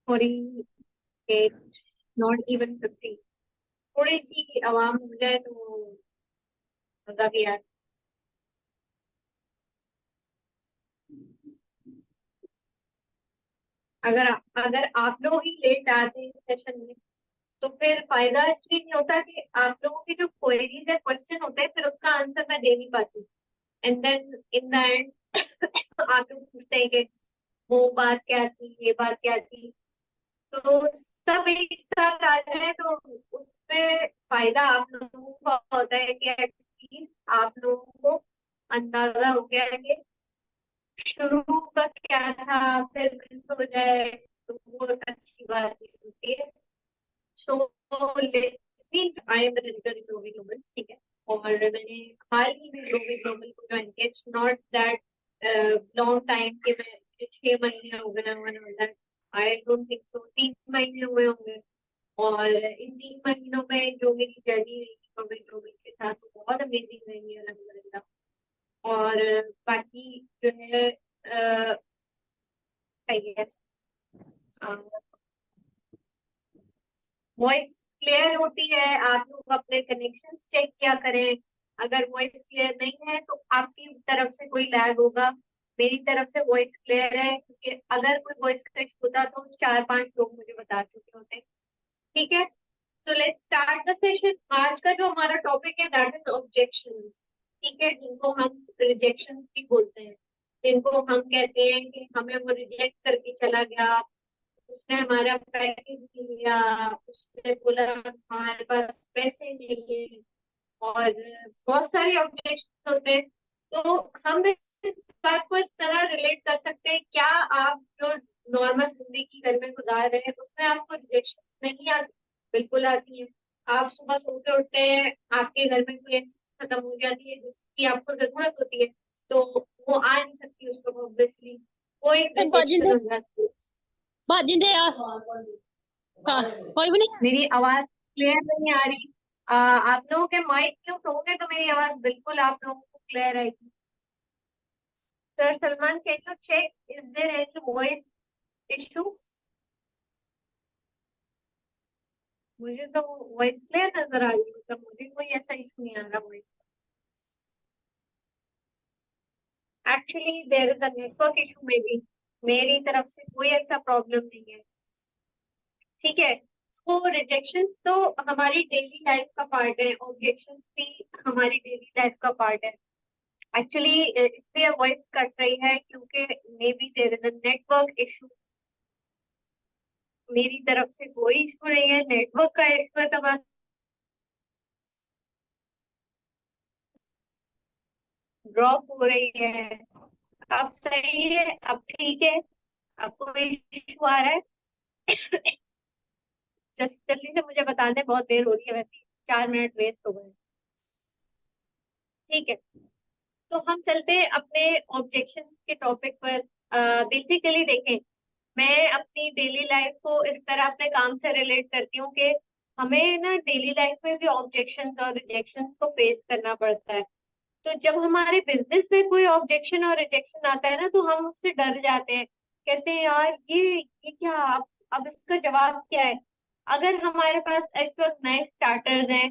थोड़ी 8, not even 50। थोड़ी सी आवाम हो जाए तो मजा भी आए। अगर अगर आप लोग ही लेट आते हैं सेशन में तो फिर फायदा इसलिए नहीं होता कि आप लोगों की जो क्वेरीज है, क्वेश्चन होते हैं, फिर उसका आंसर मैं दे नहीं पाती। And then in the end आप लोग पूछते हैं कि वो बात क्या थी, ये बात क्या थी। तो सब एक साथ आ जाए तो उसमें फायदा आप लोगों को होता है कि एटलीस्ट आप लोगों को अंदाजा हो गया है कि शुरू का क्या था, फिर मिस हो जाए तो वो अच्छी बात नहीं होती है। So let me, I am the digital global global, ठीक है। और मैंने हाल ही में ग्लोबल ग्लोबल को ज्वाइन किया। It's not that long time के मैं 6 महीने हो गए one, I don't think so, 3 महीने हुए होंगे। और इन 3 महीनों में जो मेरी जर्नी रही ग्लोबल ग्लोबल के साथ वो बहुत अमेजिंग रही है, अलहमदुलिल्लाह। और बाकी जो है आई गेस वॉइस क्लियर होती है। आप लोग अपने कनेक्शंस चेक किया करें। अगर वॉइस क्लियर नहीं है तो आपकी तरफ से कोई लैग होगा। मेरी तरफ से वॉइस क्लियर है, क्योंकि अगर कोई वॉइस कट होता तो 4-5 लोग मुझे बता चुके होते। ठीक है, तो लेट्स स्टार्ट द सेशन। आज का जो हमारा टॉपिक है दैट इज ऑब्जेक्शंस। ठीक है, जिनको हम रिजेक्शंस भी बोलते हैं, जिनको हम कहते हैं कि हमें वो रिजेक्ट करके चला गया, उसने हमारा पैकेज लिया, उसने बोला हमारे पास पैसे नहीं है, और बहुत सारे ऑब्जेक्शन होते हैं। तो हम इस बात को इस तरह रिलेट कर सकते हैं, क्या आप जो नॉर्मल जिंदगी घर में गुजार रहे हैं उसमें आपको रिजेक्शन नहीं आती? बिल्कुल आती है। आप सुबह सो के उठते हैं, आपके घर में कोई ऐसी चीज़ खत्म हो जाती है जिसकी आपको जरूरत होती है, तो वो आ नहीं सकती उसको, ऑब्वियसली वो एक रिजेक्शन बाजिंदे हो जाती है। बाजिंदे यार कोई भी नहीं। मेरी आवाज क्लियर नहीं आ रही? आप लोगों के माइक म्यूट होंगे तो मेरी आवाज बिल्कुल आप लोगों को क्लियर आएगी। Sir Salman, can you check is there any voice issue? मुझे तो वॉइस क्लियर नजर आ रही है, मतलब मुझे कोई ऐसा इशू नहीं आ रहा voice. Actually there is a network issue may be. मेरी तरफ से कोई ऐसा प्रॉब्लम नहीं है। ठीक है, तो रिजेक्शंस तो हमारी डेली लाइफ का पार्ट है, ऑब्जेक्शंस भी हमारी डेली लाइफ का पार्ट है। एक्चुअली इसलिए वॉइस कट रही है क्योंकि may be there is a network issue. मेरी तरफ से कोई इशू नहीं है, नेटवर्क का इशू है तो बस। ड्रॉप हो रही है। अब सही है, अब ठीक है। अब कोई इशू आ रहा है? जस्ट जल्दी से मुझे बता दें, बहुत देर हो रही है वैसे ही, 4 मिनट वेस्ट हो गए। ठीक है, तो हम चलते हैं अपने ऑब्जेक्शन के टॉपिक पर। बेसिकली देखें, मैं अपनी डेली लाइफ को इस तरह अपने काम से रिलेट करती हूँ कि हमें ना डेली लाइफ में भी ऑब्जेक्शंस और रिजेक्शंस को फेस करना पड़ता है। तो जब हमारे बिजनेस में कोई ऑब्जेक्शन और रिजेक्शन आता है ना तो हम उससे डर जाते हैं, कहते हैं यार ये क्या, अब इसका जवाब क्या है? अगर हमारे पास इस वक्त नए स्टार्टर्स हैं,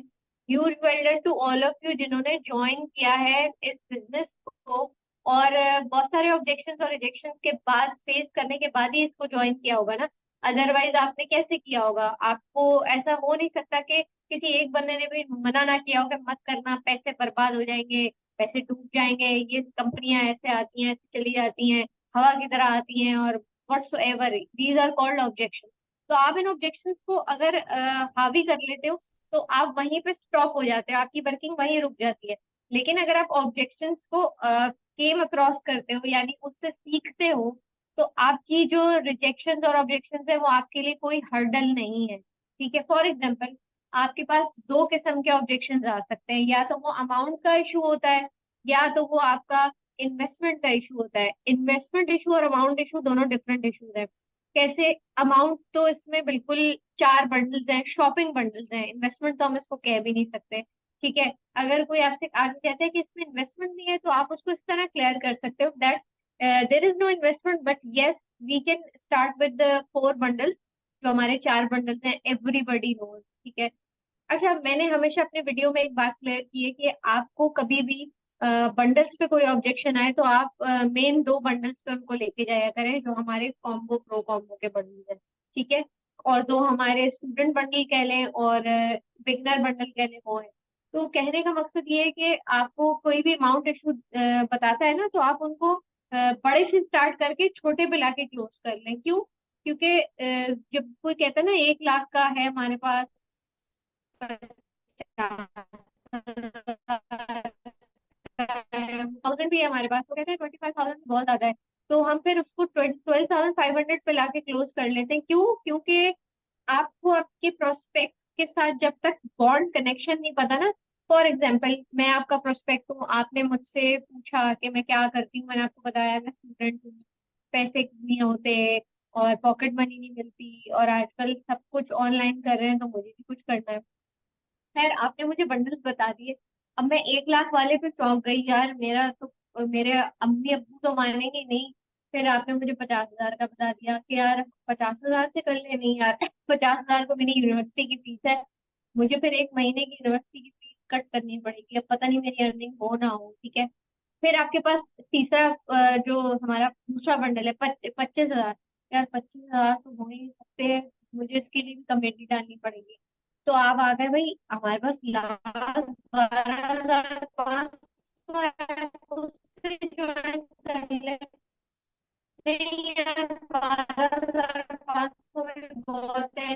huge well done to all of you जिन्होंने ज्वाइन किया है इस बिजनेस को, और बहुत सारे ऑब्जेक्शंस और रिजेक्शन के बाद, फेस करने के बाद ही इसको ज्वाइन किया होगा ना। अदरवाइज आपने कैसे किया होगा? आपको ऐसा हो नहीं सकता कि किसी एक बंदे ने भी मना ना किया हो कि मत करना, पैसे बर्बाद हो जाएंगे, पैसे डूब जाएंगे, ये कंपनियां ऐसे आती हैं, ऐसे चली जाती हैं, हवा की तरह आती हैं, और whatsoever these are called objection. तो आप इन ऑब्जेक्शंस को अगर हावी कर लेते हो तो आप वहीं पे स्टॉप हो जाते हो, आपकी वर्किंग वहीं रुक जाती है। लेकिन अगर आप ऑब्जेक्शंस को केम अक्रॉस करते हो, यानी उससे सीखते हो, तो आपकी जो रिजेक्शंस और ऑब्जेक्शंस है वो आपके लिए कोई हर्डल नहीं है। ठीक है, फॉर एग्जाम्पल आपके पास दो किस्म के ऑब्जेक्शन आ सकते हैं, या तो वो अमाउंट का इशू होता है, या तो वो आपका इन्वेस्टमेंट का इशू होता है। इन्वेस्टमेंट इशू और अमाउंट इशू दोनों डिफरेंट इशूज है। कैसे? अमाउंट तो इसमें बिल्कुल 4 बंडल्स हैं, शॉपिंग बंडल्स हैं। इन्वेस्टमेंट तो हम इसको कह भी नहीं सकते। ठीक है, अगर कोई आपसे आगे कहता है कि इसमें इन्वेस्टमेंट नहीं है तो आप उसको इस तरह क्लियर कर सकते हो that there is no investment, but yes we can start with the 4 bundle, जो हमारे 4 बंडल्स हैं, एवरीबडी नोज, ठीक है। अच्छा, मैंने हमेशा अपने वीडियो में एक बात क्लियर की है कि आपको कभी भी बंडल्स पे कोई ऑब्जेक्शन आए तो आप मेन 2 बंडल्स पे उनको लेके जाया करें, जो हमारे कॉम्बो प्रो कॉम्बो के बंडल है, ठीक है। और दो हमारे स्टूडेंट बंडल कह लें और बिगनर बंडल कह लें, वो है। तो कहने का मकसद ये है कि आपको कोई भी अमाउंट इशू बताता है ना, तो आप उनको बड़े से स्टार्ट करके छोटे पे लाके क्लोज कर लें। क्यों? क्योंकि जब कोई कहता है ना 1 लाख का है हमारे पास, 1000 भी है हमारे पास, तो कहते हैं 25,000 बहुत ज्यादा है, तो हम फिर उसको 12,500 पे लाके क्लोज कर लेते हैं। क्यों? क्योंकि आपको आपके प्रोस्पेक्ट के साथ जब तक बॉन्ड कनेक्शन नहीं पता ना, फॉर एग्जाम्पल मैं आपका प्रोस्पेक्ट हूँ, आपने मुझसे पूछा कि मैं क्या करती हूँ, मैंने आपको बताया मैं स्टूडेंट हूँ, पैसे नहीं होते और पॉकेट मनी नहीं मिलती और आजकल सब कुछ ऑनलाइन कर रहे हैं तो मुझे भी कुछ करना है। खैर, आपने मुझे बंडल्स बता दिए। अब मैं 1 लाख वाले पे चौंक गई, यार मेरा तो मेरे अम्मी अब्बू तो मानेंगे नहीं। फिर आपने मुझे 50,000 का बता दिया कि यार 50,000 से कर ले। नहीं यार 50,000 तो मेरी यूनिवर्सिटी की फीस है, मुझे फिर एक महीने की यूनिवर्सिटी की फीस कट करनी पड़ेगी, अब पता नहीं मेरी अर्निंग हो ना हो, ठीक है। फिर आपके पास तीसरा जो हमारा दूसरा बंडल है 25,000। यार 25,000 तो हो ही नहीं सकते, मुझे इसके लिए भी कमेटी डालनी पड़ेगी। तो आप आ गए भाई, हमारे पास लास्ट 12,500 है, उससे ज्वाइन कर ले। नहीं यार 12,500 में बहुत है।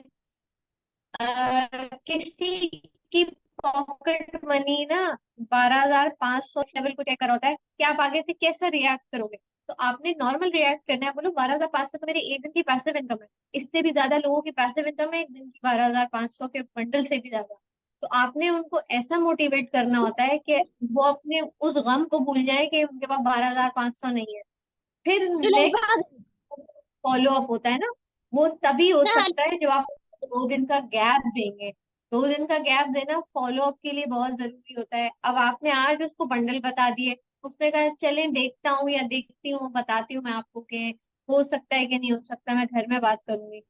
किसी की पॉकेट मनी ना 12,500 लेवल को चेक करा होता है कि आप आगे से कैसा रिएक्ट करोगे। तो आपने नॉर्मल रिएक्ट करना है, बोलो 12,500 तो मेरी एक दिन की पैसिव इनकम है, इससे भी ज्यादा लोगों की पैसिव इनकम है एक दिन की 12,500 के बंडल से भी ज्यादा। तो आपने उनको ऐसा मोटिवेट करना होता है कि वो अपने उस गम को भूल जाए कि उनके पास 12,500 नहीं है। फिर जो लोग नेक्स्ट फॉलो अप होता है ना, वो तभी हो सकता है जब आप 2 दिन का गैप देंगे। 2 दिन का गैप देना फॉलो अप के लिए बहुत जरूरी होता है। अब आपने आज उसको बंडल बता दिए, उसने कहा चलें देखता हूँ या देखती हूँ, बताती हूँ मैं आपको कि हो सकता है कि नहीं हो सकता, मैं घर में बात करूंगी।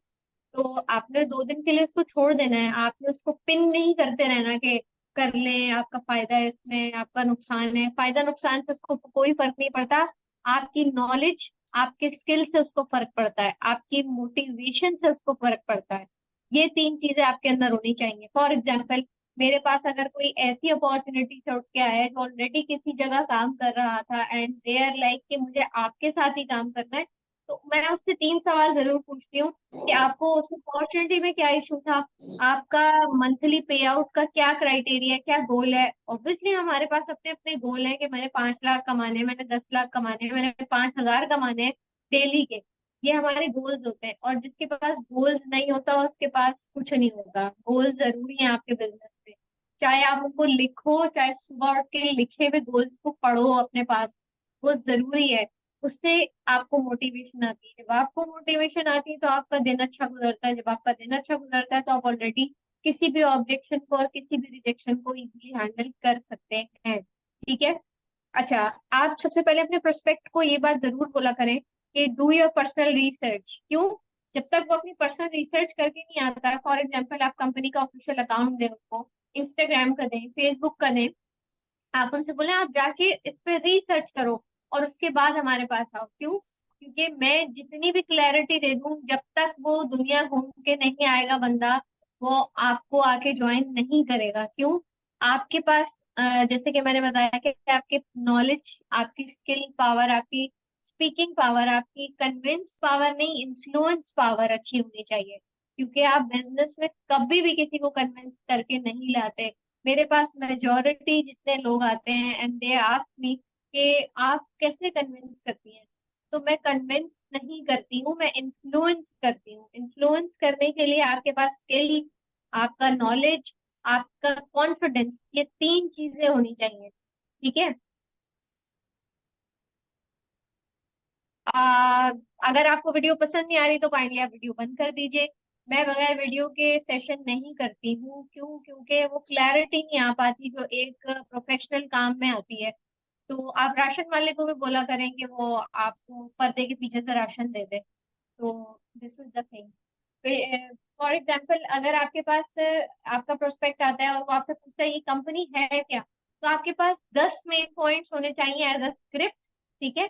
तो आपने 2 दिन के लिए उसको छोड़ देना है, आपने उसको पिन नहीं करते रहना कि कर लें, आपका फायदा है इसमें, आपका नुकसान है। फायदा नुकसान से उसको कोई फर्क नहीं पड़ता, आपकी नॉलेज, आपके स्किल से उसको फर्क पड़ता है, आपकी मोटिवेशन से उसको फर्क पड़ता है। ये 3 चीजें आपके अंदर होनी चाहिए। फॉर एग्जाम्पल, मेरे पास अगर कोई ऐसी अपॉर्चुनिटी से उठ के आया है जो ऑलरेडी किसी जगह काम कर रहा था एंड दे आर लाइक कि मुझे आपके साथ ही काम करना है, तो मैं उससे 3 सवाल जरूर पूछती हूँ कि आपको उस अपॉर्चुनिटी में क्या इशू था, आपका मंथली पे आउट का क्या क्राइटेरिया, क्या गोल है। ऑब्वियसली हमारे पास अपने अपने गोल है कि मैंने 5 लाख कमाने हैं, मैंने 10 लाख कमाने हैं, मैंने 5,000 कमाने हैं डेली के। ये हमारे गोल्स होते हैं, और जिसके पास गोल्स नहीं होता उसके पास कुछ नहीं होता। गोल्स जरूरी है आपके बिजनेस में, चाहे आप उनको लिखो, चाहे सुबह उठ के लिखे हुए गोल्स को पढ़ो अपने पास, वो जरूरी है। उससे आपको मोटिवेशन आती है, जब आपको मोटिवेशन आती है तो आपका दिन अच्छा गुजरता है, जब आपका दिन अच्छा गुजरता है तो आप ऑलरेडी किसी भी ऑब्जेक्शन को और किसी भी रिजेक्शन को इजीली हैंडल कर सकते हैं, ठीक है। अच्छा, आप सबसे पहले अपने प्रोस्पेक्ट को ये बात जरूर बोला करें कि डू योर पर्सनल रिसर्च। क्यों? जब तक वो अपनी पर्सनल रिसर्च करके नहीं आता है, फॉर एग्जाम्पल आप कंपनी का ऑफिशियल अकाउंट दें उनको, इंस्टाग्राम का दें, फेसबुक का दें, आप उनसे बोले आप जाके इस पे रिसर्च करो और उसके बाद हमारे पास आओ। क्यों? क्योंकि मैं जितनी भी क्लैरिटी दे दूं, जब तक वो दुनिया घूम के नहीं आएगा बंदा, वो आपको आके ज्वाइन नहीं करेगा। क्यों? आपके पास जैसे कि मैंने बताया कि आपके नॉलेज, आपकी स्किल पावर, आपकी स्पीकिंग पावर, आपकी कन्विंस पावर नहीं, इन्फ्लुएंस पावर अच्छी होनी चाहिए। क्योंकि आप बिजनेस में कभी भी किसी को कन्विंस करके नहीं लाते। मेरे पास मेजोरिटी जितने लोग आते हैं एंड दे आस्क मी कि आप कैसे कन्विंस करती हैं, तो मैं कन्विंस नहीं करती हूँ, मैं इन्फ्लुएंस करती हूँ। इन्फ्लुएंस करने के लिए आपके पास स्किल, आपका नॉलेज, आपका कॉन्फिडेंस, ये 3 चीजें होनी चाहिए, ठीक है। आ, अगर आपको वीडियो पसंद नहीं आ रही तो काइंडली आप वीडियो बंद कर दीजिए। मैं बगैर वीडियो के सेशन नहीं करती हूँ। क्यों? क्योंकि वो क्लैरिटी नहीं आ पाती जो एक प्रोफेशनल काम में आती है। तो आप राशन वाले को भी बोला करें कि वो आपको पर्दे के पीछे से राशन दे दे। तो this is the thing. For example, अगर आपके पास आपका प्रोस्पेक्ट आता है और वो आपसे पूछता है ये कंपनी है क्या, तो आपके पास 10 मेन पॉइंट्स होने चाहिए एज अ स्क्रिप्ट। ठीक है,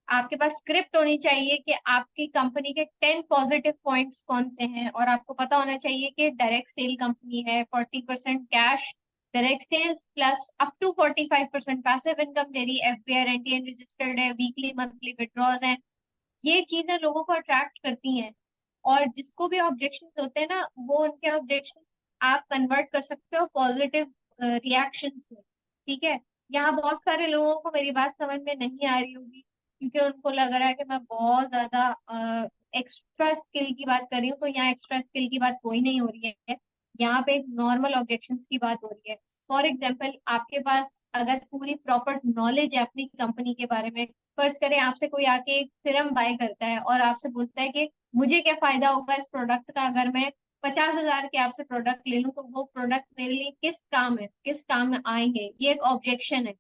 आपके पास स्क्रिप्ट होनी चाहिए कि आपकी कंपनी के 10 पॉजिटिव पॉइंट्स कौन से हैं, और आपको पता होना चाहिए कि डायरेक्ट सेल कंपनी है, 40% cash direct sales plus up to 45% passive income दे रही है, एफबीआई एनटीएन रजिस्टर्ड है, वीकली मंथली विड्रॉज है। ये चीजें लोगों को अट्रैक्ट करती हैं। और जिसको भी ऑब्जेक्शंस होते हैं ना, वो उनके ऑब्जेक्शन आप कन्वर्ट कर सकते हो पॉजिटिव रिएक्शंस में। ठीक है, यहाँ बहुत सारे लोगों को मेरी बात समझ में नहीं आ रही होगी, क्योंकि उनको लग रहा है कि मैं बहुत ज्यादा एक्स्ट्रा स्किल की बात कर रही हूँ। तो यहाँ एक्स्ट्रा स्किल की बात कोई नहीं हो रही है, यहाँ पे एक नॉर्मल ऑब्जेक्शंस की बात हो रही है। फॉर एग्जाम्पल, आपके पास अगर पूरी प्रॉपर नॉलेज है अपनी कंपनी के बारे में, फर्ज करें आपसे कोई आके एक सिरम बाय करता है और आपसे पूछता है कि मुझे क्या फायदा होगा इस प्रोडक्ट का अगर मैं 50,000 के आपसे प्रोडक्ट ले लूं, तो वो प्रोडक्ट मेरे लिए किस काम है, किस काम में आएंगे, ये एक ऑब्जेक्शन है।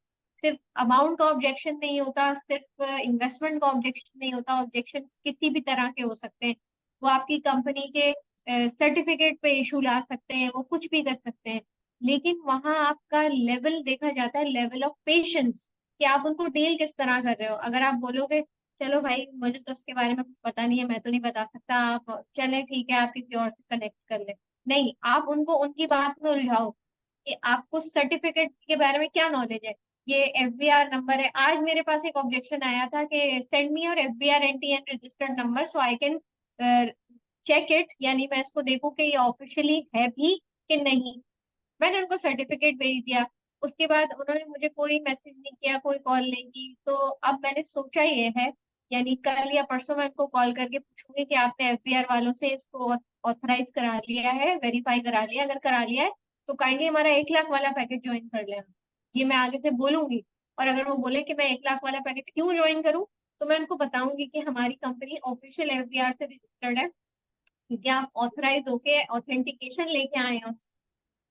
सिर्फ अमाउंट का ऑब्जेक्शन नहीं होता, सिर्फ इन्वेस्टमेंट का ऑब्जेक्शन नहीं होता, ऑब्जेक्शन किसी भी तरह के हो सकते हैं। वो आपकी कंपनी के सर्टिफिकेट पे इशू ला सकते हैं, वो कुछ भी कर सकते हैं। लेकिन वहां आपका लेवल देखा जाता है, लेवल ऑफ पेशेंस, कि आप उनको डील किस तरह कर रहे हो। अगर आप बोलोगे चलो भाई मुझे तो उसके बारे में कुछ पता नहीं है, मैं तो नहीं बता सकता, आप चले ठीक है आप किसी और से कनेक्ट कर ले, नहीं, आप उनको उनकी बात में उलझाओ कि आपको सर्टिफिकेट के बारे में क्या नॉलेज है, ये एफबीआर नंबर है। आज मेरे पास एक ऑब्जेक्शन आया था कि सेंड मी और FBR NTN registered number so I can check it, यानी मैं इसको देखूं कि ये ऑफिशियली है भी कि नहीं। मैंने उनको सर्टिफिकेट भेज दिया, उसके बाद उन्होंने मुझे कोई मैसेज नहीं किया, कोई कॉल नहीं की। तो अब मैंने सोचा ये है, यानी कल या परसों मैं उनको कॉल करके पूछूंगी कि आपने एफबीआर वालों से इसको ऑथराइज करा लिया है, वेरीफाई करा लिया, अगर करा लिया है तो काइंडली हमारा 1 लाख वाला पैकेज ज्वाइन कर लेना। ये मैं आगे से बोलूंगी। और अगर वो बोले कि मैं 1 लाख वाला पैकेज क्यों ज्वाइन करूं, तो मैं उनको बताऊंगी कि हमारी कंपनी ऑफिशियल एफबीआर से रजिस्टर्ड है, क्योंकि आप ऑथराइज होके ऑथेंटिकेशन लेके आए हैं।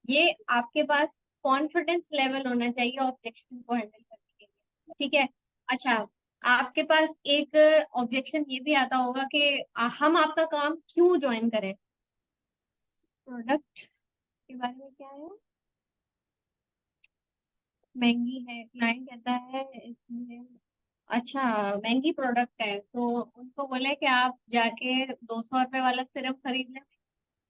ये आपके पास कॉन्फिडेंस लेवल होना चाहिए ऑब्जेक्शन को हैंडल करने के लिए। ठीक है, अच्छा, आपके पास एक ऑब्जेक्शन ये भी आता होगा कि हम आपका काम क्यों ज्वाइन करें। प्रोडक्ट के बारे में क्या है, महंगी है, क्लाइंट कहता है इसमें। अच्छा, महंगी प्रोडक्ट है, तो उनको बोले कि आप जाके 200 रुपए वाला सिरप खरीद लें।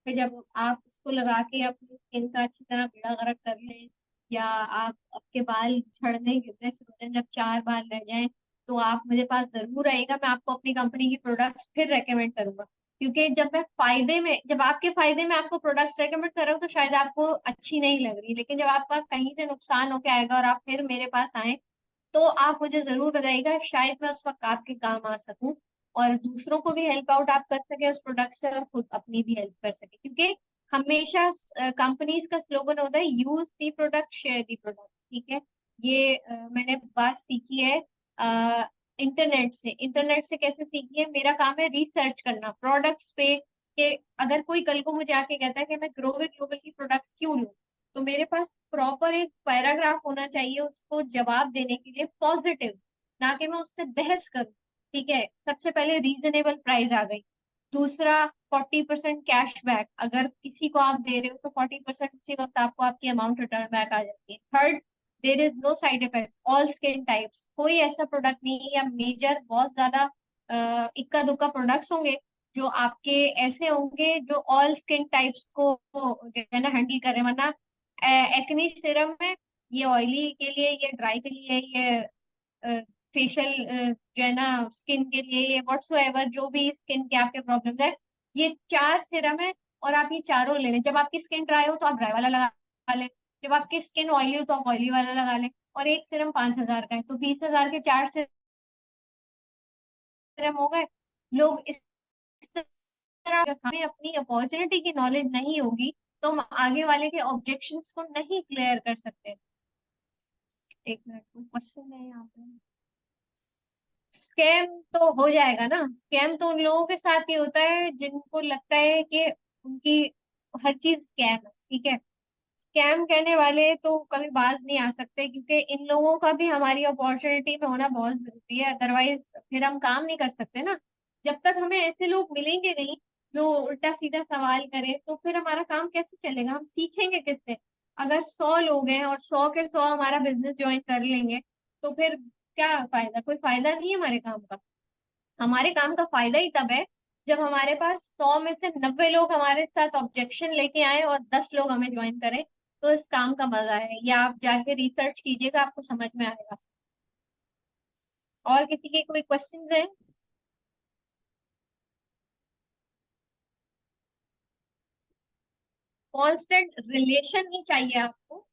फिर जब आप उसको लगा के अपनी स्किन का अच्छी तरह बेड़ा गर्क कर लें, या आप आपके बाल झड़ने गिरने शुरू हो जाएं, जब 4 बाल रह जाएं, तो आप मेरे पास जरूर आएगा, मैं आपको अपनी कंपनी की प्रोडक्ट्स फिर रेकमेंड करूंगा। क्योंकि जब आपके फायदे में आपको प्रोडक्ट्स रेकमेंड कर रहा हूँ तो शायद आपको अच्छी नहीं लग रही, लेकिन जब आपका कहीं से नुकसान होके आएगा और आप फिर मेरे पास आए, तो आप मुझे जरूर बताइएगा, शायद मैं उस वक्त आपके काम आ सकूं, और दूसरों को भी हेल्प आउट आप कर सके उस प्रोडक्ट से, और खुद अपनी भी हेल्प कर सके। क्योंकि हमेशा कंपनीज का स्लोगन होता है use the product share the product. ठीक है, ये मैंने बात सीखी है इंटरनेट से कैसे सीखी है, मेरा काम है रिसर्च करना प्रोडक्ट्स पे, कि अगर कोई कल को मुझे आके कहता है कि मैं ग्रोवे ग्लोबल की प्रोडक्ट्स क्यों लूं, तो मेरे पास प्रॉपर एक पैराग्राफ होना चाहिए उसको जवाब देने के लिए पॉजिटिव, ना कि मैं उससे बहस करूं। ठीक है, सबसे पहले रीजनेबल प्राइस आ गई। दूसरा, 40% कैशबैक, अगर किसी को आप दे रहे हो तो 40% उसी वक्त आपको आपकी अमाउंट रिटर्न बैक आ जाती है। Third, there is no side effect, all skin types, कोई ऐसा प्रोडक्ट नहीं है या मेजर बहुत ज्यादा इक्का दुक्का प्रोडक्ट्स होंगे जो आपके ऐसे होंगे जो ऑल स्किन टाइप्स को जो है ना हैंडल करें। वरना एक्नी सिरम है, ये ऑयली के लिए, ये ड्राई के लिए, ये फेशियल जो है ना स्किन के लिए, ये व्हाट्सोएवर जो भी स्किन के आपके प्रॉब्लम्स है, ये 4 सिरम है। और आप ये चारों ले लें, जब आपकी स्किन ड्राई हो तो आप ड्राई वाला लगा लें, जब आपकी स्किन ऑयली हो तो आप ऑयली वाला लगा लें। और एक सिरम 5,000 का है, तो 20,000 के 4 सिरम हो गए। लोग इस तरह, अगर हमें अपनी अपॉर्चुनिटी की नॉलेज नहीं होगी तो हम आगे वाले के ऑब्जेक्शंस को नहीं क्लियर कर सकते। एक मिनट, क्वेश्चन है यहाँ पे। स्कैम तो हो जाएगा ना, स्कैम तो उन लोगों के साथ ही होता है जिनको लगता है कि उनकी हर चीज स्कैम है। ठीक है, स्कैम कहने वाले तो कभी बाज नहीं आ सकते, क्योंकि इन लोगों का भी हमारी अपॉर्चुनिटी में होना बहुत जरूरी है, अदरवाइज फिर हम काम नहीं कर सकते ना। जब तक हमें ऐसे लोग मिलेंगे नहीं जो उल्टा सीधा सवाल करें, तो फिर हमारा काम कैसे चलेगा, हम सीखेंगे किससे? अगर 100 लोग हैं और 100 के 100 हमारा बिजनेस ज्वाइन कर लेंगे, तो फिर क्या फायदा? कोई फायदा नहीं है हमारे काम का। हमारे काम का फायदा ही तब है जब हमारे पास 100 में से 90 लोग हमारे साथ ऑब्जेक्शन लेके आए और 10 लोग हमें ज्वाइन करें। तो इस काम का मजा है, या आप जाके रिसर्च कीजिएगा, आपको समझ में आएगा। और किसी के कोई क्वेश्चन है? कांस्टेंट रिलेशन ही चाहिए आपको,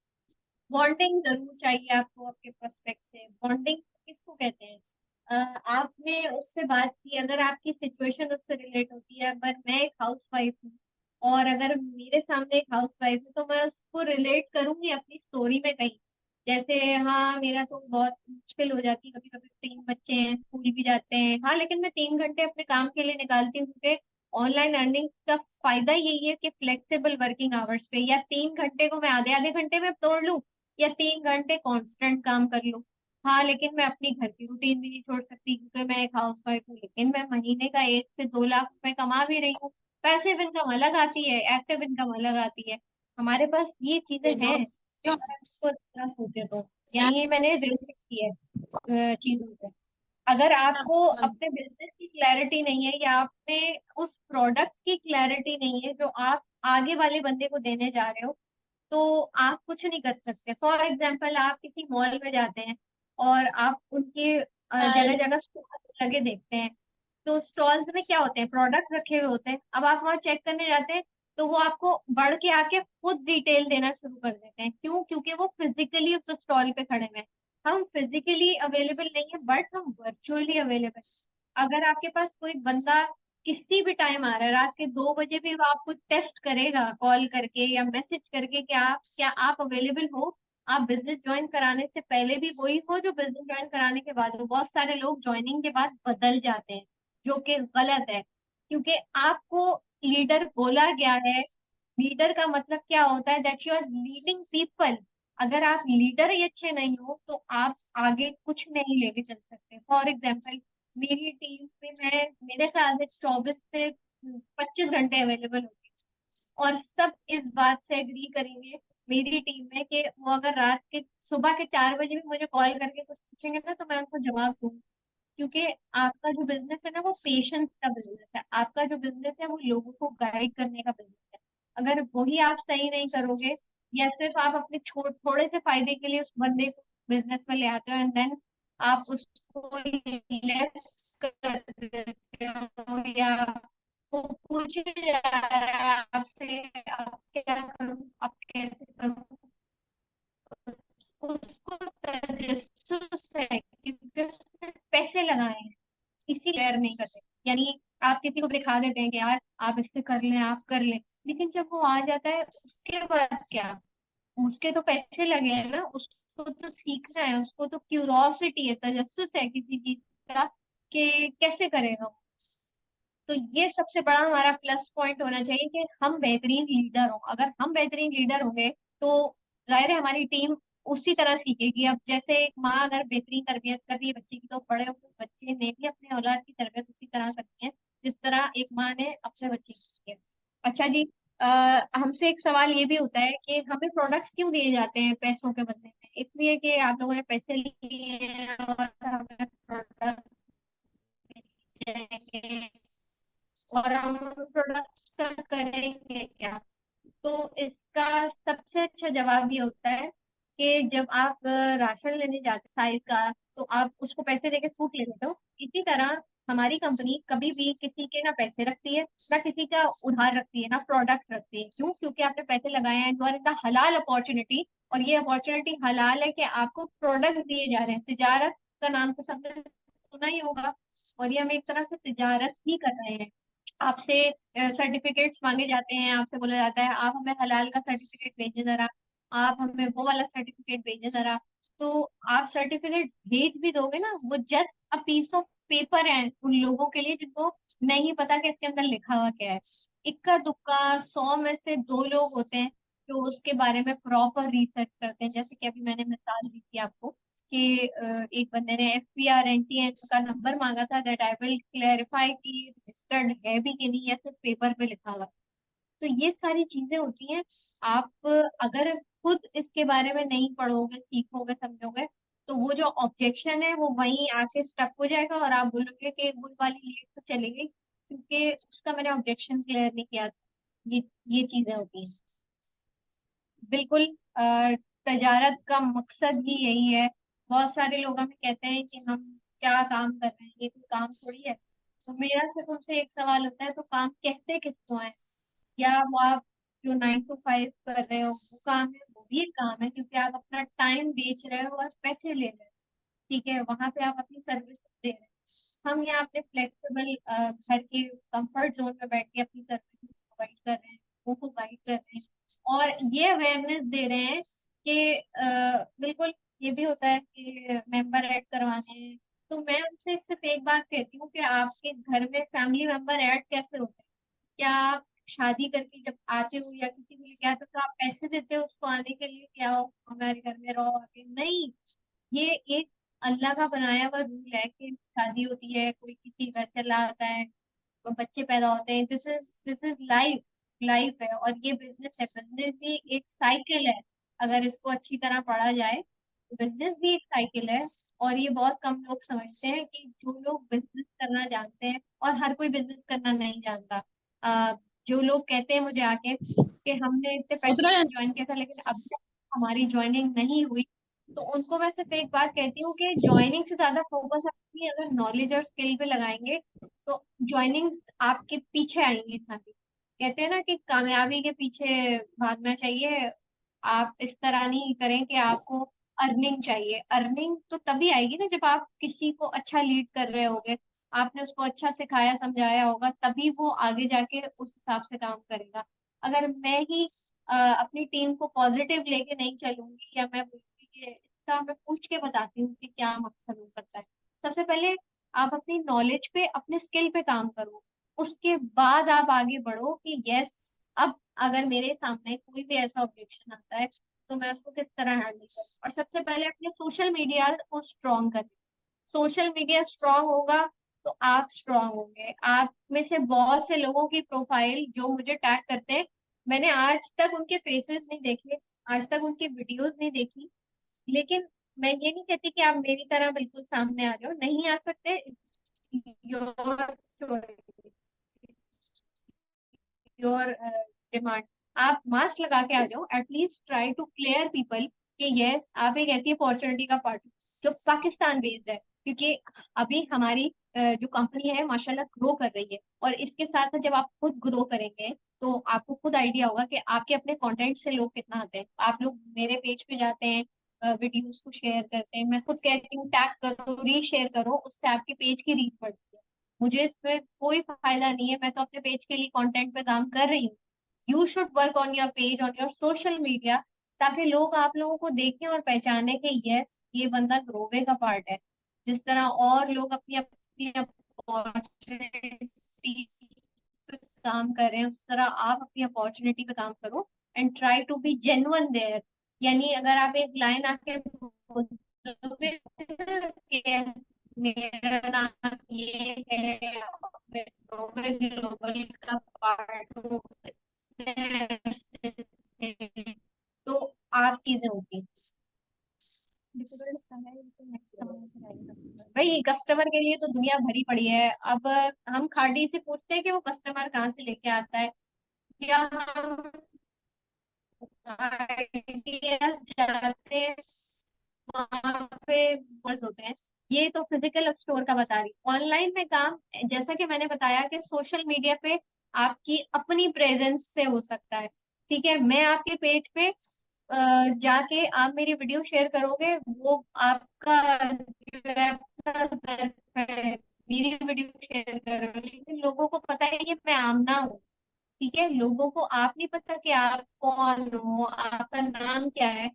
बॉन्डिंग जरूर चाहिए आपको आपके प्रोस्पेक्ट से। बॉन्डिंग किसको कहते हैं? आपने उससे बात की, अगर आपकी सिचुएशन उससे रिलेट होती है, पर मैं एक हाउस वाइफ हूँ और अगर मेरे सामने एक हाउस वाइफ है, तो मैं उसको रिलेट करूंगी अपनी स्टोरी में कहीं। जैसे हाँ, मेरा तो बहुत मुश्किल हो जाती है, कभी कभी 3 बच्चे हैं, स्कूल भी जाते हैं, हाँ, लेकिन मैं 3 घंटे अपने काम के लिए निकालती हूँ, क्योंकि ऑनलाइन अर्निंग का फायदा यही है कि फ्लेक्सिबल वर्किंग आवर्स पे, या 3 घंटे को मैं आधे आधे घंटे में तोड़ लूँ, या 3 घंटे कांस्टेंट काम कर लूँ। हाँ, लेकिन मैं अपनी घर की रूटीन भी नहीं छोड़ सकती, क्योंकि मैं एक हाउस वाइफ हूँ, लेकिन मैं महीने का 1 से 2 लाख रुपए कमा भी रही हूँ। पैसिव इनकम अलग आती है, एक्टिव इनकम अलग आती है। हमारे पास ये चीजें हैं, अगर आप इसको इस तरह सोचे तो। यही मैंने रिलेट की है चीजों से। अगर आपको अपने बिजनेस की क्लैरिटी नहीं है, या आपने उस प्रोडक्ट की क्लैरिटी नहीं है जो आप आगे वाले बंदे को देने जा रहे हो, तो आप कुछ नहीं कर सकते। फॉर एग्जाम्पल, आप किसी मॉल में जाते हैं और आप उनके जगह जगह स्टॉल लगे देखते हैं। तो स्टॉल्स में क्या होते हैं, प्रोडक्ट रखे हुए होते हैं। अब आप वहाँ चेक करने जाते हैं, तो वो आपको बढ़ के आके खुद डिटेल देना शुरू कर देते हैं। क्यों? क्योंकि वो फिजिकली उस स्टॉल पे खड़े हुए हैं। हम फिजिकली अवेलेबल नहीं है, बट हम वर्चुअली अवेलेबल। अगर आपके पास कोई बंदा किसी भी टाइम आ रहा है, रात के 2 बजे भी, वो आपको टेस्ट करेगा कॉल करके या मैसेज करके कि आप क्या आप अवेलेबल हो। आप बिजनेस ज्वाइन कराने से पहले भी वही हो जो बिजनेस ज्वाइन कराने के बाद हो। बहुत सारे लोग ज्वाइनिंग के बाद बदल जाते हैं, जो कि गलत है, क्योंकि आपको लीडर बोला गया है। लीडर का मतलब क्या होता है? That you are leading people. अगर आप लीडर ही अच्छे नहीं हो, तो आप आगे कुछ नहीं लेके चल सकते। फॉर एग्जाम्पल, मेरी टीम में मैं मेरे ख्याल से 24 से 25 घंटे अवेलेबल होती हूँ, और सब इस बात से एग्री करेंगे मेरी टीम में कि वो अगर रात के सुबह के 4 बजे भी मुझे कॉल करके कुछ पूछेंगे ना, तो मैं उनको जवाब दूंगी। क्योंकि आपका जो बिजनेस है ना, वो पेशेंस का बिजनेस है। आपका जो बिजनेस है वो लोगों को गाइड करने का बिजनेस है। अगर वही आप सही नहीं करोगे, या सिर्फ आप अपने थोड़े से फायदे के लिए उस बंदे को बिजनेस में ले आते हो, एंड देन आप उसको लेस कर देते हो, या वो पूछे जा रहा है आपसे, आप क्या करूं, आप कैसे करूं, उसको तजस्सुस है, क्योंकि उसने पैसे लगाए हैं, इसी केयर नहीं करते। यानी आप किसी को दिखा देते हैं कि यार आप इससे कर लें, आप कर लें, लेकिन जब वो आ जाता है उसके बाद क्या? उसके तो पैसे लगे हैं ना, उसको तो सीखना है, उसको तो क्यूरोसिटी है, तजस्सुस है किसी चीज का कि कैसे करेगा वो। तो ये सबसे बड़ा हमारा प्लस पॉइंट होना चाहिए कि हम बेहतरीन लीडर हों। अगर हम बेहतरीन लीडर होंगे, तो जाहिर है हमारी टीम उसी तरह सीखेगी। अब जैसे एक माँ अगर बेहतरीन तरबियत कर रही है बच्चे की, तो बड़े होकर बच्चे ने भी अपने औलाद की तरबियत उसी तरह करनी है जिस तरह एक माँ ने अपने बच्चे की की है। अच्छा जी, हमसे एक सवाल ये भी होता है कि हमें प्रोडक्ट्स क्यों दिए जाते हैं पैसों के बदले में? इसलिए कि आप लोगों ने पैसे लिए हैं और हमें प्रोडक्ट देंगे, और हम प्रोडक्ट्स का करेंगे क्या? तो इसका सबसे अच्छा जवाब ये होता है कि जब आप राशन लेने जाते साइज का, तो आप उसको पैसे देके सूट ले लेते हो। इसी तरह हमारी कंपनी कभी भी किसी के ना पैसे रखती है, ना किसी का उधार रखती है, ना प्रोडक्ट रखती है। क्यों? क्योंकि आपने पैसे लगाए हैं, यू आर इन द हलाल अपॉर्चुनिटी। और ये अपॉर्चुनिटी हलाल है कि आपको प्रोडक्ट दिए जा रहे हैं। तिजारत का नाम तो सबने सुना ही होगा, और ये हम एक तरह से तिजारत ही कर रहे हैं। आपसे सर्टिफिकेट्स मांगे जाते हैं, आपसे बोला जाता है आप हमें हलाल का सर्टिफिकेट भेजें जरा, आप हमें वो वाला सर्टिफिकेट भेजें जरा। तो आप सर्टिफिकेट भेज भी दोगे ना, वो just a piece of paper है उन लोगों के लिए जिनको नहीं पता कि इसके अंदर लिखा हुआ क्या है। इक्का दुक्का 100 में से 2 लोग होते हैं शोज के बारे में प्रॉपर रिसर्च करते हैं। जैसे कि अभी मैंने मिसाल दी थी आपको कि एक बंदे ने FPR NTN का नंबर मांगा था, दैट आई विल क्लेरिफाई कि रजिस्टर्ड है भी कि नहीं या सिर्फ पेपर पे लिखा हुआ है। तो ये सारी चीजें होती हैं। आप अगर खुद इसके बारे में नहीं पढ़ोगे, सीखोगे, समझोगे, तो वो जो ऑब्जेक्शन है वो वहीं आके स्टक हो जाएगा और आप बोलोगे कि वो वाली लीड तो चली गई क्योंकि उसका मैंने ऑब्जेक्शन क्लियर नहीं किया था। ये चीजें होती हैं। बिल्कुल। तजारत का मकसद ही यही है। बहुत सारे लोग हमें कहते हैं कि हम क्या काम कर रहे हैं, ये कोई काम थोड़ी है। तो मेरा सिर्फ उनसे एक सवाल होता है, तो काम कहते किसको है? या वो आप जो 9 to 5 कर रहे हो वो काम है? वो भी एक काम है क्योंकि आप अपना टाइम बेच रहे हो और पैसे ले रहे हो। ठीक है, वहां पे आप अपनी सर्विस दे रहे हैं। हम यहाँ अपने फ्लेक्सिबल घर के कंफर्ट जोन में बैठ के अपनी सर्विस प्रोवाइड कर रहे हैं, वो प्रोवाइड कर रहे हैं और ये अवेयरनेस दे रहे हैं कि बिल्कुल। ये भी होता है कि मेंबर ऐड करवाने हैं। तो मैं उनसे सिर्फ एक बात कहती हूँ कि आपके घर में फैमिली मेंबर ऐड कैसे होते हैं? क्या आप शादी करके जब आते हो या किसी को लेके आते हो तो आप पैसे देते हो उसको आने के लिए, क्या हो हमारे घर में रहो आके? नहीं। ये एक अल्लाह का बनाया हुआ रूल है कि शादी होती है, कोई किसी घर चला आता है, तो बच्चे पैदा होते हैं। This is life. लाइफ है और ये बिजनेस है। बिजनेस भी एक साइकिल है। अगर इसको अच्छी तरह पढ़ा जाए तो बिजनेस भी एक साइकिल है। और ये बहुत कम लोग समझते हैं कि जो लोग बिजनेस करना जानते हैं, और हर कोई बिजनेस करना नहीं जानता। अ, जो लोग कहते हैं मुझे आके कि हमने इतने पैसे उधर ज्वाइन किया था लेकिन अभी तक हमारी ज्वाइनिंग नहीं हुई, तो उनको मैं सिर्फ एक बात कहती हूँ कि ज्वाइनिंग से ज्यादा फोकस अपनी अगर नॉलेज और स्किल पे लगाएंगे तो ज्वाइनिंग्स आपके पीछे आएंगी साथी। कहते हैं ना कि कामयाबी के पीछे भागना चाहिए। आप इस तरह नहीं करें कि आपको अर्निंग चाहिए। अर्निंग तो तभी आएगी ना जब आप किसी को अच्छा लीड कर रहे होगे, आपने उसको अच्छा सिखाया समझाया होगा, तभी वो आगे जाके उस हिसाब से काम करेगा। अगर मैं ही अपनी टीम को पॉजिटिव लेके नहीं चलूंगी या मैं बोलूंगी कि इसका मैं पूछ के बताती हूँ कि क्या मकसद हो सकता है। सबसे पहले आप अपनी नॉलेज पे, अपने स्किल पे काम करो। उसके बाद आप आगे बढ़ो कि यस, अब अगर मेरे सामने कोई भी ऐसा ऑब्जेक्शन आता है तो मैं उसको किस तरह हैंडल करूँ। और सबसे पहले अपने सोशल मीडिया को स्ट्रॉन्ग करें। सोशल मीडिया स्ट्रांग होगा तो आप स्ट्रांग होंगे। आप में से बहुत से लोगों की प्रोफाइल जो मुझे टैग करते हैं, मैंने आज तक उनके फेसेस नहीं देखे, आज तक उनकी वीडियोस नहीं देखी, लेकिन मैं ये नहीं कहती कि आप मेरी तरह बिल्कुल सामने आ जाओ, नहीं आ सकते। Your your demand. आप मास्क लगा के आ जाओ, at least try to clear people कि यस आप एक ऐसी अपॉर्चुनिटी का पार्ट जो पाकिस्तान बेस्ड है। क्योंकि अभी हमारी जो कंपनी है माशाल्लाह ग्रो कर रही है, और इसके साथ साथ जब आप खुद ग्रो करेंगे तो आपको खुद आइडिया होगा कि आपके अपने कंटेंट से लोग कितना आते हैं। आप लोग मेरे पेज पे जाते हैं, वीडियोस को शेयर करते हैं, मैं खुद कहती हूँ टैग करो, रीशेयर करो, उससे आपके पेज की रीच बढ़ती है। मुझे इसमें कोई फायदा नहीं है, मैं तो अपने पेज के लिए कंटेंट पे काम कर रही हूँ। You should work on your page, on your social media, ताकि लोग आप लोगों को देखें और पहचाने कि यस ये बंदा ग्रोवे का पार्ट है। जिस तरह और लोग अपनी अपनी अपॉर्चुनिटी पे काम कर रहे हैं, उस तरह आप अपनी अपॉर्चुनिटी पे काम करो and try to be genuine there. यानी अगर आप एक लाइन आके बोलोगे कि मेरा नाम ये है, मैं ग्लोबल का पार्ट हूँ, तो आप चीजें होती भाई। कस्टमर के लिए तो दुनिया भरी पड़ी है। अब हम खाड़ी से पूछते हैं कि वो कस्टमर कहाँ से लेके आता है, या हम आइडिया जाते हैं वहाँ पे बर्स होते हैं। ये तो फिजिकल स्टोर का बता रही। ऑनलाइन में काम, जैसा कि मैंने बताया कि सोशल मीडिया पे आपकी अपनी प्रेजेंस से हो सकता है। ठीक है, मैं आपके पेज पे जाके आप मेरी वीडियो शेयर करोगे, वो आपका जो है अपना सर्फ है, मेरी वीडियो शेयर करो, लेकिन लोगों को पता है कि मैं आमना हूँ। ठीक है, लोगों को आप नहीं पता कि आप कौन हो, आपका नाम क्या है।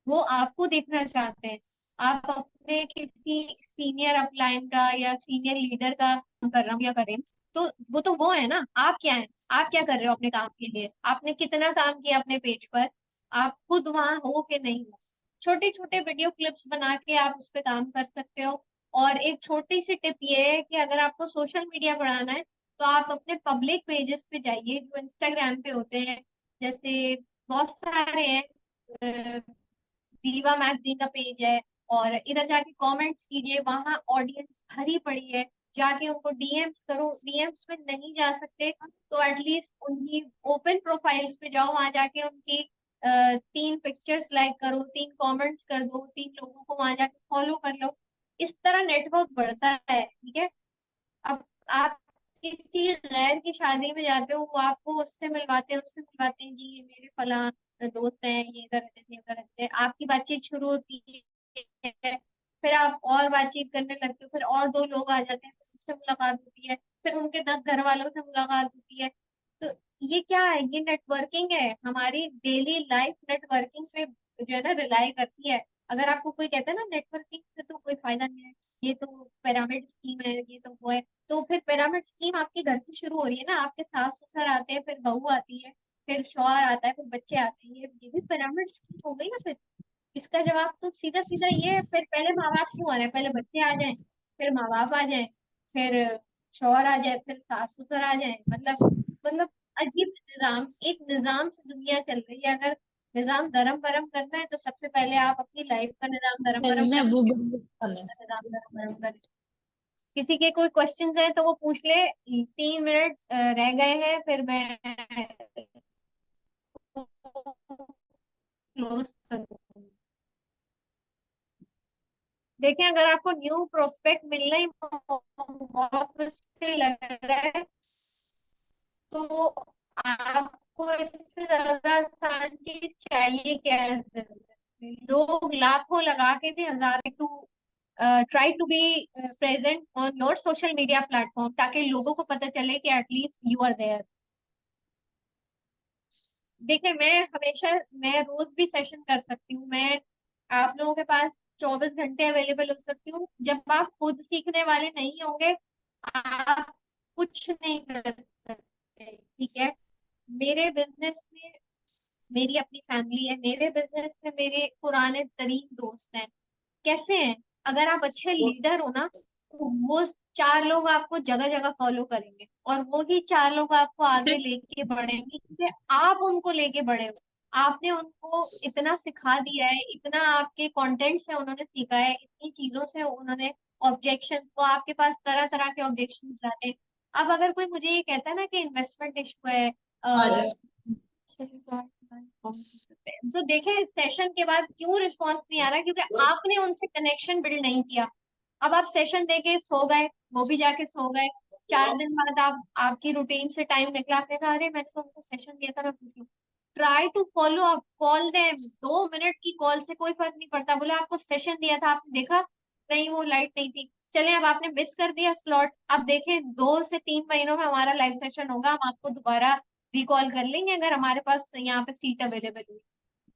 वो आपको देखना चाहते हैं। आप अपने किसी सीनियर अपलाइन का या सीनियर लीडर का काम कर रहा हूँ या करें, तो वो है ना, आप क्या है, आप क्या कर रहे हो अपने काम के लिए, आपने कितना काम किया अपने पेज पर, आप खुद वहां हो कि नहीं हो। छोटे छोटे वीडियो क्लिप्स बना के आप उस पर काम कर सकते हो। और एक छोटी सी टिप ये है कि अगर आपको सोशल मीडिया बढ़ाना है तो आप अपने पब्लिक पेजेस पे जाइए जो इंस्टाग्राम पे होते हैं। जैसे बहुत सारे हैं, दीवा मैगजीन का पेज है, और इधर जाके कमेंट्स कीजिए, वहां ऑडियंस भरी पड़ी है। जाके उनको डीएम्स करो, डीएम्स में नहीं जा सकते तो एटलीस्ट उनकी ओपन प्रोफाइल्स पे जाओ, वहां जाके उनकी 3 पिक्चर्स लाइक करो, 3 कमेंट्स कर दो, 3 लोगों को वहां जाके फॉलो कर लो। इस तरह नेटवर्क बढ़ता है, ठीक है। अब आप किसी गैर की शादी में जाते हो, वो आपको उससे मिलवाते हैं, जी ये मेरे फला दोस्त हैं, ये इधर रहते थे उधर रहते हैं, आपकी बातचीत शुरू होती है। फिर आप और बातचीत करने लगते हो, फिर और 2 लोग आ जाते हैं, फिर उनसे मुलाकात होती है, फिर उनके 10 घर वालों से मुलाकात होती है। तो ये क्या है, ये नेटवर्किंग है। हमारी डेली लाइफ नेटवर्किंग पे जो है ना रिलाई करती है। अगर आपको कोई कहता है ना नेटवर्किंग से तो कोई फायदा नहीं है, ये तो पिरामिड स्कीम है, ये तो वो है, तो फिर पिरामिड स्कीम आपके घर से शुरू हो रही है ना। आपके सास ससुर आते हैं, फिर बहू आती है, फिर शौहर आता है, फिर बच्चे आते हैं, ये भी पिरामिड स्कीम हो गई ना फिर। इसका जवाब तो सीधा सीधा ये है, फिर पहले माँ बाप क्यों आ रहे हैं, पहले बच्चे आ जाएं, फिर माँ बाप आ जाएं, फिर शौहर आ जाए, फिर सास ससुर आ जाए। मतलब अजीब निजाम, एक निजाम से दुनिया चल रही है। अगर निजाम धर्म परम करना है तो सबसे पहले आप अपनी लाइफ का निजाम धर्म परम मैं करें, वो उसके बाद बड़ी वाला। का निजाम धर्म परम करें। किसी के कोई क्वेश्चंस हैं तो वो पूछ ले। 3 मिनट रह गए हैं, फिर मैं क्लोज करूँ। देखें, अगर आपको न्यू प्रोस्पेक्ट मिलना ही बहुत मुश्किल लग रहा है तो आपको इससे ज्यादा आसान चीज चाहिए क्या है जिंदगी में? लोग लाखों लगा के भी हजार to try to be present on your social media platform, ताकि लोगों को पता चले कि एटलीस्ट यू आर देयर। देखिए, मैं रोज भी सेशन कर सकती हूँ। मैं आप लोगों के पास 24 घंटे अवेलेबल हो सकती हूँ। जब आप खुद सीखने वाले नहीं होंगे, आप कुछ नहीं कर सकते, ठीक है। मेरे बिजनेस में मेरी अपनी फैमिली है, मेरे बिजनेस में मेरे पुराने तरीन दोस्त हैं। कैसे हैं, अगर आप अच्छे लीडर हो ना तो वो 4 लोग आपको जगह जगह फॉलो करेंगे, और वो ही 4 लोग आपको आगे लेके बढ़ेंगे, क्योंकि आप उनको लेके बढ़े हो। आपने उनको इतना सिखा दिया है, इतना आपके कंटेंट से उन्होंने सीखा है, इतनी चीजों से उन्होंने ऑब्जेक्शन, वो आपके पास तरह तरह के ऑब्जेक्शन लाते हैं। अब अगर कोई मुझे ये कहता है ना कि इन्वेस्टमेंट इशू है, आ जाए। तो देखें सेशन के बाद क्यों रिस्पॉन्स नहीं आ रहा, क्योंकि आपने उनसे कनेक्शन बिल्ड नहीं किया। अब आप सेशन देके सो गए, वो भी जाके सो गए। 4 दिन बाद आप आपकी रूटीन से टाइम निकला, आपने कहा अरे मैंने तो उनको सेशन दिया था, मैं पूछ लूं। Try to follow up, call them. 2 minute की कॉल से कोई फर्क नहीं पड़ता। बोले आपको सेशन दिया था, आपने देखा, नहीं वो लाइट नहीं थी, चले अब आपने मिस कर दिया स्लॉट, अब देखें 2 से 3 महीनों में हमारा लाइव सेशन होगा, हम आपको दोबारा रिकॉल कर लेंगे अगर हमारे पास यहाँ पे सीट अवेलेबल हुई।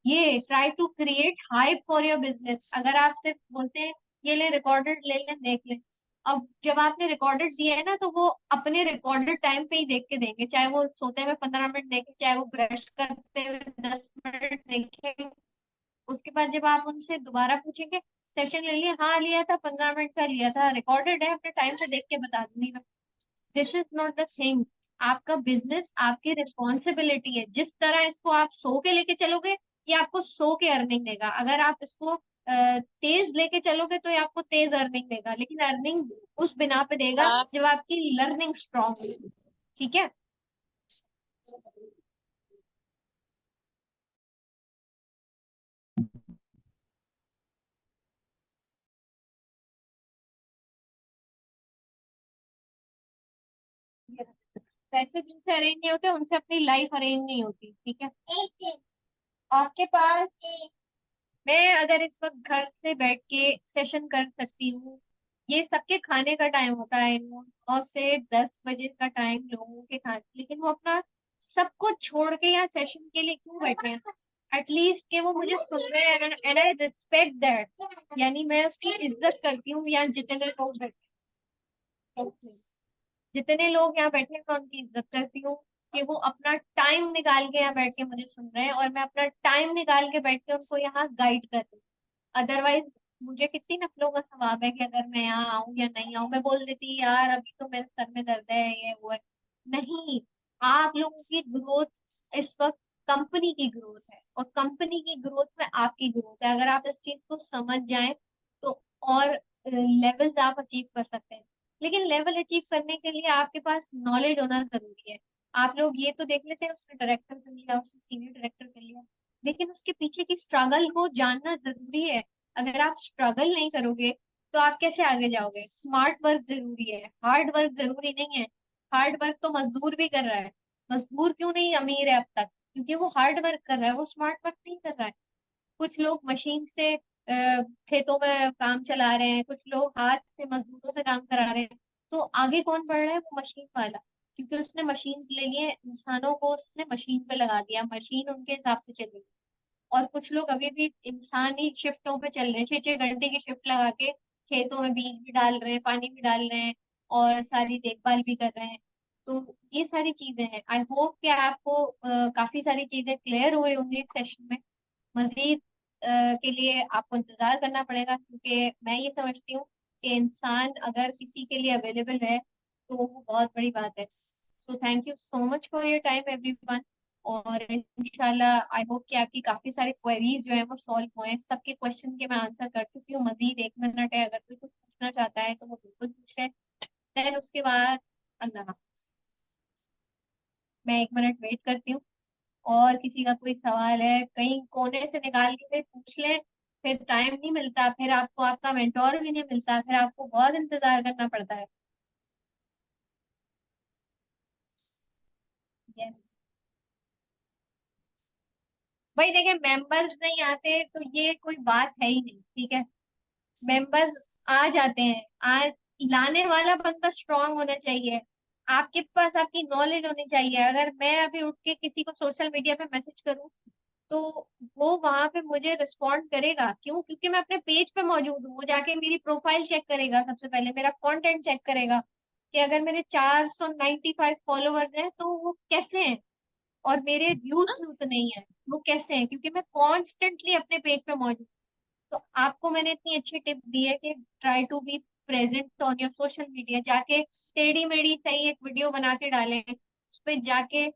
ये try to create hype for your business. अगर आप सिर्फ बोलते हैं ये ले रिकॉर्डेड ले लें देख लें, अब जब आपने रिकॉर्डेड दिया है ना तो वो अपने रिकॉर्डेड टाइम पे ही देख के देंगे, चाहे वो सोते हुए 15 मिनट देखें, चाहे वो ब्रश करते हुए 10 मिनट देखें। उसके बाद जब आप उनसे दोबारा पूछेंगे सेशन ले लिया, हाँ लिया था, 15 मिनट का लिया था, रिकॉर्डेड है, अपने टाइम से देख के बता दूंगी मैं। This is not the thing. आपका बिजनेस आपकी रिस्पॉन्सिबिलिटी है। जिस तरह इसको आप सो के लेके चलोगे, ये आपको सो के अर्निंग देगा। अगर आप इसको तेज लेके चलोगे तो ये आपको तेज अर्निंग देगा, लेकिन अर्निंग उस बिना पे देगा जब आपकी लर्निंग स्ट्रांग होगी, ठीक है। पैसे जिनसे अरेंज नहीं होते उनसे अपनी लाइफ अरेंज नहीं होती, ठीक है। आपके पास, मैं अगर इस वक्त घर से बैठ के सेशन कर सकती हूँ, ये सबके खाने का टाइम होता है, 9 से 10 बजे का टाइम लोगों के खाने, लेकिन वो अपना सब कुछ छोड़ के यहाँ सेशन के लिए क्यों बैठे हैं। एटलीस्ट कि वो मुझे सुन रहे हैं, एंड आई रिस्पेक्ट दैट, यानी मैं उसकी इज्जत करती हूँ यहाँ जितने लोग बैठे हैं। जितने लोग यहाँ बैठे हैं मैं उनकी इज्जत करती हूँ कि वो अपना टाइम निकाल के यहाँ बैठ के मुझे सुन रहे हैं, और मैं अपना टाइम निकाल के बैठ के उनको यहाँ गाइड कर रही हूँ। अदरवाइज मुझे कितनी नफलों का सवाब है कि अगर मैं यहाँ आऊं या नहीं आऊं, मैं बोल देती यार अभी तो मेरे सर में दर्द है, ये वो है। नहीं, आप लोगों की ग्रोथ इस वक्त कंपनी की ग्रोथ है, और कंपनी की ग्रोथ में आपकी ग्रोथ है। अगर आप इस चीज को समझ जाएं तो और लेवल्स आप अचीव कर सकते हैं। लेकिन लेवल अचीव करने के लिए आपके पास नॉलेज होना जरूरी है। आप लोग ये तो देख लेते हैं उसने डायरेक्टर कर लिया, उसने सीनियर डायरेक्टर कर लिया, लेकिन उसके पीछे की स्ट्रगल को जानना जरूरी है। अगर आप स्ट्रगल नहीं करोगे तो आप कैसे आगे जाओगे? स्मार्ट वर्क जरूरी है, हार्ड वर्क जरूरी नहीं है। हार्ड वर्क तो मजदूर भी कर रहा है। मजदूर क्यों नहीं अमीर है अब तक? क्योंकि वो हार्ड वर्क कर रहा है, वो स्मार्ट वर्क नहीं कर रहा है। कुछ लोग मशीन से खेतों में काम चला रहे हैं, कुछ लोग हाथ से मजदूरों से काम करा रहे हैं। तो आगे कौन बढ़ रहा है? वो मशीन वाला, क्योंकि उसने मशीन ले लिए, इंसानों को उसने मशीन पे लगा दिया, मशीन उनके हिसाब से चल रही है। और कुछ लोग अभी भी इंसानी शिफ्टों पे चल रहे हैं, 6 6 घंटे की शिफ्ट लगा के खेतों में बीज भी डाल रहे हैं, पानी भी डाल रहे हैं, और सारी देखभाल भी कर रहे हैं। तो ये सारी चीजें हैं। आई होप कि आपको काफी सारी चीजें क्लियर हुई होंगी इस सेशन में। मजीद के लिए आपको इंतजार करना पड़ेगा, क्योंकि मैं ये समझती हूँ कि इंसान अगर किसी के लिए अवेलेबल है तो वो बहुत बड़ी बात है। So thank you so much for your time everyone. और इंशाल्लाह आई होप कि आपकी काफी सारी क्वेरीज जो है वो सॉल्व हुए हैं। सबके क्वेश्चन के मैं आंसर कर चुकी हूँ। मजीद 1 मिनट है, अगर कोई कुछ पूछना चाहता है तो वो बिल्कुल पूछे। देन उसके बाद अल्लाह हाफ़िज़। मैं 1 मिनट वेट करती हूँ, और किसी का कोई सवाल है कहीं कोने से निकाल के कोई पूछ ले। फिर टाइम नहीं मिलता, फिर आपको आपका मेंटोर भी नहीं मिलता, फिर आपको बहुत इंतजार करना पड़ता है। यस। भाई देखिए, मेंबर्स नहीं आते तो ये कोई बात है ही नहीं, ठीक है। मेंबर्स आ जाते हैं। आज लाने वाला बंदा स्ट्रांग होना चाहिए। आपके पास आपकी नॉलेज होनी चाहिए। अगर मैं अभी उठ के किसी को सोशल मीडिया पे मैसेज करूं तो वो वहां पे मुझे रिस्पॉन्ड करेगा, क्यों? क्योंकि मैं अपने पेज पे मौजूद हूँ। वो जाके मेरी प्रोफाइल चेक करेगा, सबसे पहले मेरा कंटेंट चेक करेगा कि अगर मेरे 495 फॉलोअर्स हैं तो वो कैसे हैं, और मेरे व्यूज भी उतने ही हैं, वो कैसे हैं, क्योंकि मैं कॉन्स्टेंटली अपने पेज पे मौजूद हूँ। तो आपको मैंने इतनी अच्छी टिप दी है कि try to be present on your social media. जाके टेढ़ी मेढ़ी सही एक वीडियो बना के डालें, उस पे जाके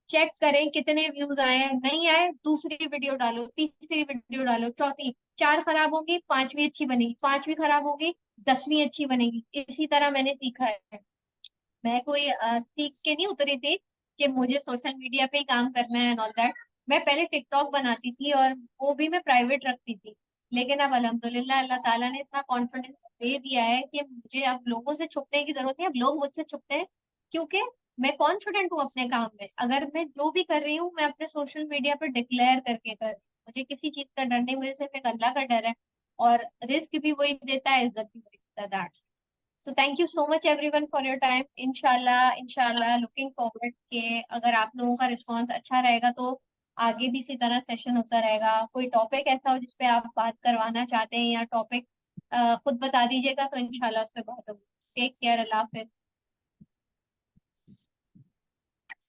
चेक करें कितने व्यूज आए हैं। नहीं आए, दूसरी वीडियो डालो, तीसरी वीडियो डालो, चौथी। 4 खराब होगी, पांचवी अच्छी बनेगी, पांचवी खराब होगी, 10वीं अच्छी बनेगी। इसी तरह मैंने सीखा है। मैं कोई सीख के नहीं उतरी थी कि मुझे सोशल मीडिया पे ही काम करना है एंड ऑल दैट। मैं पहले टिकटॉक बनाती थी, और वो भी मैं प्राइवेट रखती थी। लेकिन अब अल्हम्दुलिल्लाह अल्लाह ताला ने इतना कॉन्फिडेंस दे दिया है कि मुझे अब लोगों से छुपने की जरूरत नहीं। अब लोग मुझसे छुपते हैं क्योंकि मैं कॉन्फिडेंट हूँ अपने काम में। अगर मैं जो भी कर रही हूँ मैं अपने सोशल मीडिया पर डिक्लेयर करके कर रही हूँ। मुझे किसी चीज का डर नहीं, मुझे सिर्फ एक अल्लाह का डर है। और रिस्क भी वही देता है, इज्जत भी वही देता है। So thank you so much everyone for your time. इंशाल्लाह इंशाल्लाह लुकिंग फॉरवर्ड के अगर आप लोगों का रिस्पांस अच्छा रहेगा तो आगे भी इसी तरह सेशन होता रहेगा। कोई टॉपिक ऐसा हो जिसपे आप बात करवाना चाहते हैं या टॉपिक खुद बता दीजिएगा, तो इंशाल्लाह उस पर बात होगी। टेक केयर, अल्लाह हाफिज।